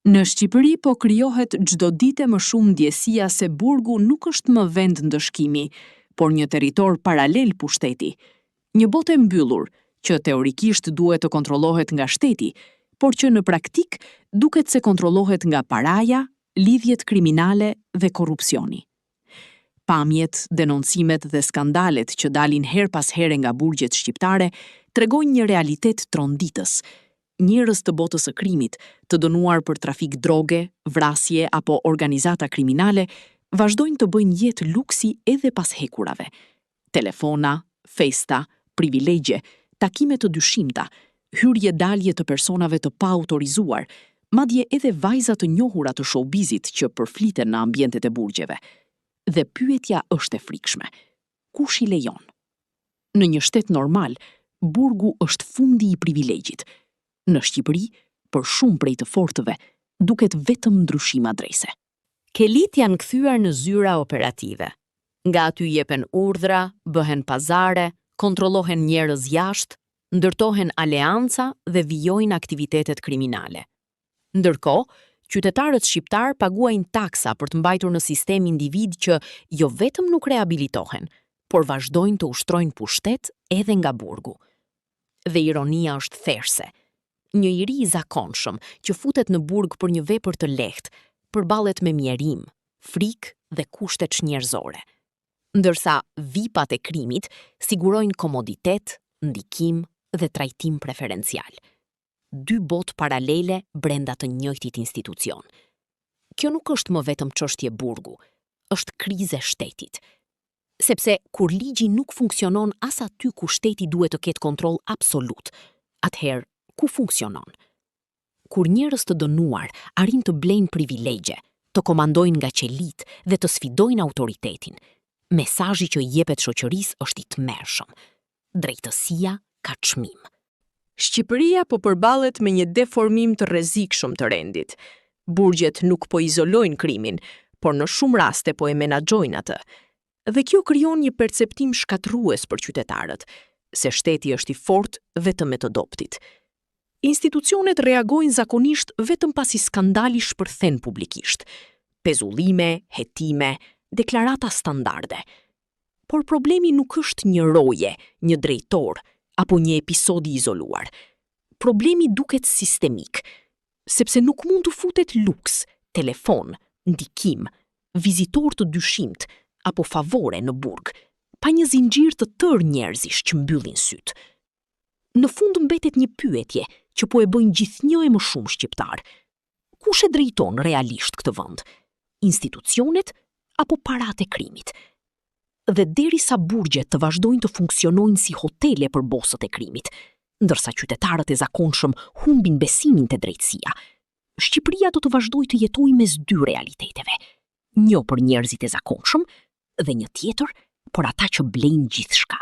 Në Shqipëri po krijohet çdo ditë më shumë ndjesia se burgu nuk është më vend ndëshkimi, por një territor paralel pushteti. Një botë e mbyllur, që teorikisht duhet të kontrollohet nga shteti, por që në praktik duket se kontrollohet nga paraja, lidhjet kriminale dhe korrupsioni. Pamjet, denoncimet dhe skandalet që dalin her pas here nga burgjet shqiptare tregojnë një realitet tronditës. Njerëz të botës së krimit, të dënuar për trafik droge, vrasje apo organizata kriminale, vazhdojnë të bëjnë jetë luksi edhe pas hekurave. Telefona, festa, privilegje, takime të dyshimta, hyrje-dalje të personave të paautorizuar, madje edhe vajza të njohura të showbizit që përfliten në ambientet e burgjeve. Dhe pyetja është e frikshme. Kush i lejon? Në një shtet normal, burgu është fundi i privilegjit. Në Shqipëri, për shumë prej të fortëve, duket vetëm ndryshim adrese. Kelit janë kthyer në zyra operative. Nga aty jepen urdhra, bëhen pazare, kontrollohen njerëz jashtë, ndërtohen aleanca dhe vijojnë aktivitetet kriminale. Ndërkohë, qytetarët shqiptar paguajnë taksa për të mbajtur në sistem individ që jo vetëm nuk rehabilitohen, por vazhdojnë të ushtrojnë pushtet edhe nga burgu. Dhe ironia është therse. Një iri i zakonshëm që futet në burg për një vepër të lehtë, përballet me mjerim, frikë dhe kushte njerëzore. Ndërsa vipat e krimit sigurojnë komoditet, ndikim dhe trajtim preferencial. Dy botë paralele brenda të njëjtit institucion. Kjo nuk është më vetëm çështje burgu, është krizë e shtetit. Sepse kur ligji nuk funksionon as aty ku shteti duhet të ketë kontroll absolut, atëherë ku funksionon? Kur njerëz të dënuar arrin të blejnë privilegje, të komandojnë nga qelit dhe të sfidojnë autoritetin, mesazhi që jepet shoqërisë është i tmerrshëm. Drejtësia ka çmim. Shqipëria po përballet me një deformim të rrezikshëm të rendit. Burgjet nuk po izolojnë krimin, por në shumë raste po e menaxhojnë atë. Dhe kjo krijon një perceptim shkatrues për qytetarët, se shteti është i fortë vetëm me të dobtit. Institucionet reagojnë zakonisht vetëm pasi skandali shpërthen publikisht. Pezullime, hetime, deklarata standarde. Por problemi nuk është një roje, një drejtor, apo një episodi izoluar. Problemi duket sistemik, sepse nuk mund të futet luks, telefon, ndikim, vizitor të dyshimt, apo favore në burg, pa një zinxhir të tërë njerëzish që mbyllin syt. Në fund mbetet një pyetje që po e bëjnë gjithnjë e më shumë shqiptar. Kush e drejton realisht këtë vend? Institucionet apo paratë e krimit? Dhe derisa burgjet të vazhdojnë të funksionojnë si hotele për bosët e krimit, ndërsa qytetarët e zakonshëm humbin besimin te drejtësia, Shqipëria do të vazhdojë të jetojë mes dy realiteteve. Një për njerëzit e zakonshëm dhe një tjetër për ata që blejnë gjithçka.